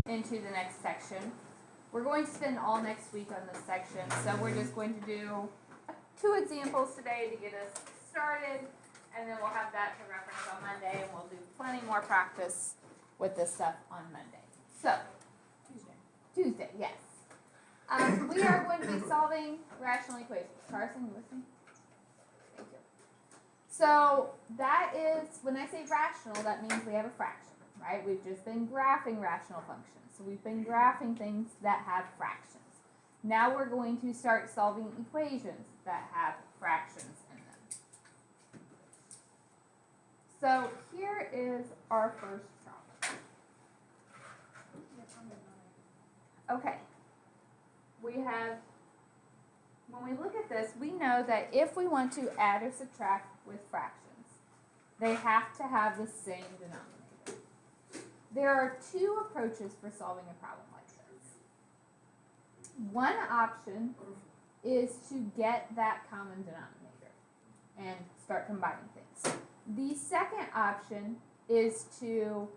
into the next section. We're going to spend all next week on this section, so we're just going to do 2 examples today to get us started, and then we'll have that to reference on Monday, and we'll do plenty more practice with this stuff on Monday. So, Tuesday, yes. We are going to be solving rational equations. Carson, you listening? Thank you. So, that is, when I say rational, that means we have a fraction, right? We've just been graphing rational functions. So we've been graphing things that have fractions. Now we're going to start solving equations that have fractions in them. So here is our first problem. Okay. We have, when we look at this, we know that if we want to add or subtract with fractions, they have to have the same denominator. There are 2 approaches for solving a problem like this. One option is to get that common denominator and start combining things. The second option is to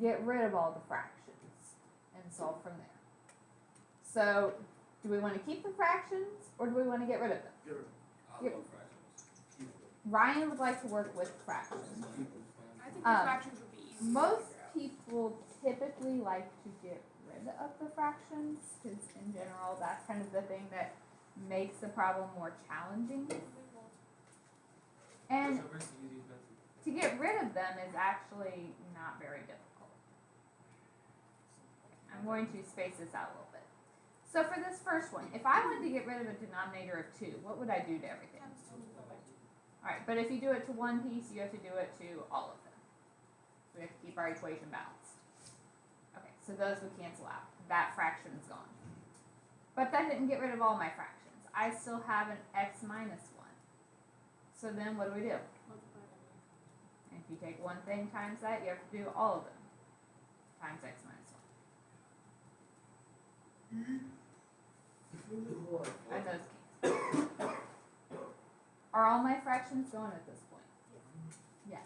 get rid of all the fractions and solve from there. So, do we want to keep the fractions or do we want to get rid of them? I love fractions. Ryan would like to work with fractions. I think the fractions would be easier. Most people typically like to get rid of the fractions because in general that's kind of the thing that makes the problem more challenging. And to get rid of them is actually not very difficult. I'm going to space this out a little bit. So for this first one, if I wanted to get rid of a denominator of 2, what would I do to everything? Alright, but if you do it to one piece, you have to do it to all of them. So we have to keep our equation balanced. Okay, so those would cancel out. That fraction is gone. But that didn't get rid of all my fractions. I still have an x minus 1. So then what do? And if you take one thing times that, you have to do all of them times x minus 1. And those cancel. Are all my fractions gone at this point? Yes.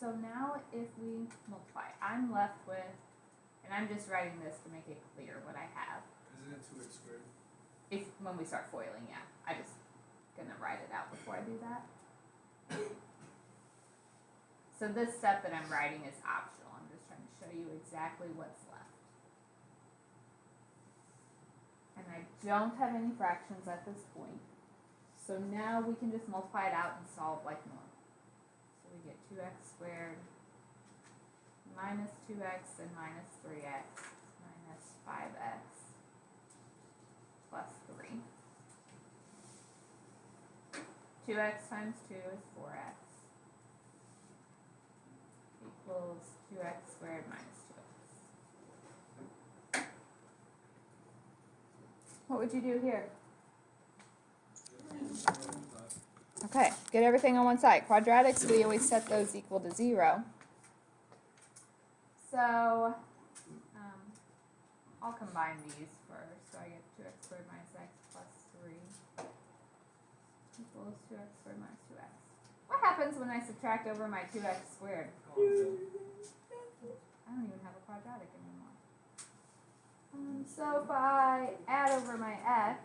So now if we multiply, I'm left with, and I'm just writing this to make it clear what I have. Isn't it 2x squared? If when we start foiling, yeah. I just gonna write it out before I do that. So this step that I'm writing is optional. I'm just trying to show you exactly what's left. And I don't have any fractions at this point. So now we can just multiply it out and solve like normal. So we get 2x squared minus 2x and minus 3x minus 5x plus 3. 2x times 2 is 4x equals 2x squared minus 2x. What would you do here? Okay, get everything on one side. Quadratics, we always set those equal to 0. So, I'll combine these first. So I get 2x squared minus x plus 3 equals 2x squared minus 2x. What happens when I subtract over my 2x squared? I don't even have a quadratic anymore. So if I add over my x,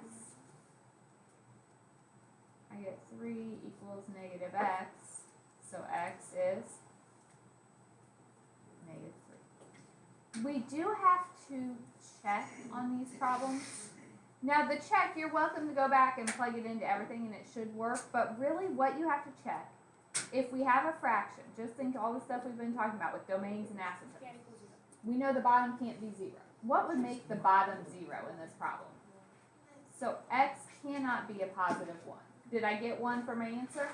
I get 3 equals negative x, so x is negative 3. We do have to check on these problems. Now the check, you're welcome to go back and plug it into everything and it should work, but really what you have to check, if we have a fraction, just think all the stuff we've been talking about with domains and asymptotes. We know the bottom can't be 0. What would make the bottom 0 in this problem? So x cannot be a positive 1. Did I get 1 for my answer?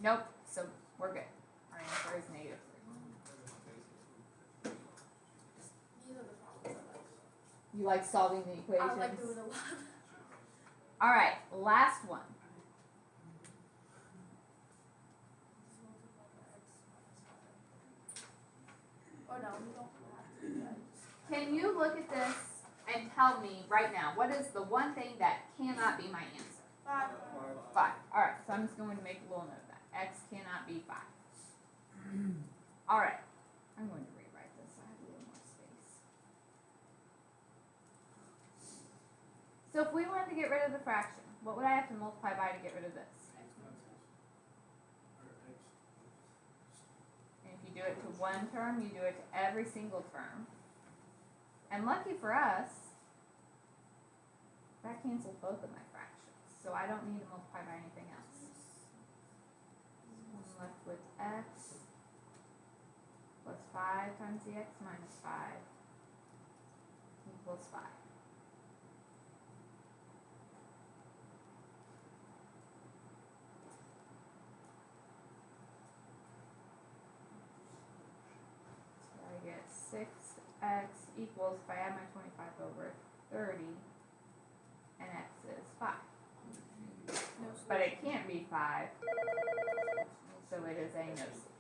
Nope. So we're good. Our answer is negative 3. You like solving the equations? I like doing a lot. All right, last one. Oh no, we don't have to do that. Can you look at this and tell me right now, what is the one thing that cannot be my answer? 5. 5. All right, so I'm just going to make a little note of that. X cannot be 5. All right, I'm going to rewrite this so I have a little more space. So if we wanted to get rid of the fraction, what would I have to multiply by to get rid of this? And if you do it to one term, you do it to every single term. And lucky for us, that cancels both of my fractions. So I don't need to multiply by anything else. I'm left with x plus 5 times the x minus 5 equals 5. So I get 6x equals, if I add my 25 over 30, and x is 5. No But it can't be 5, so it is a no solution.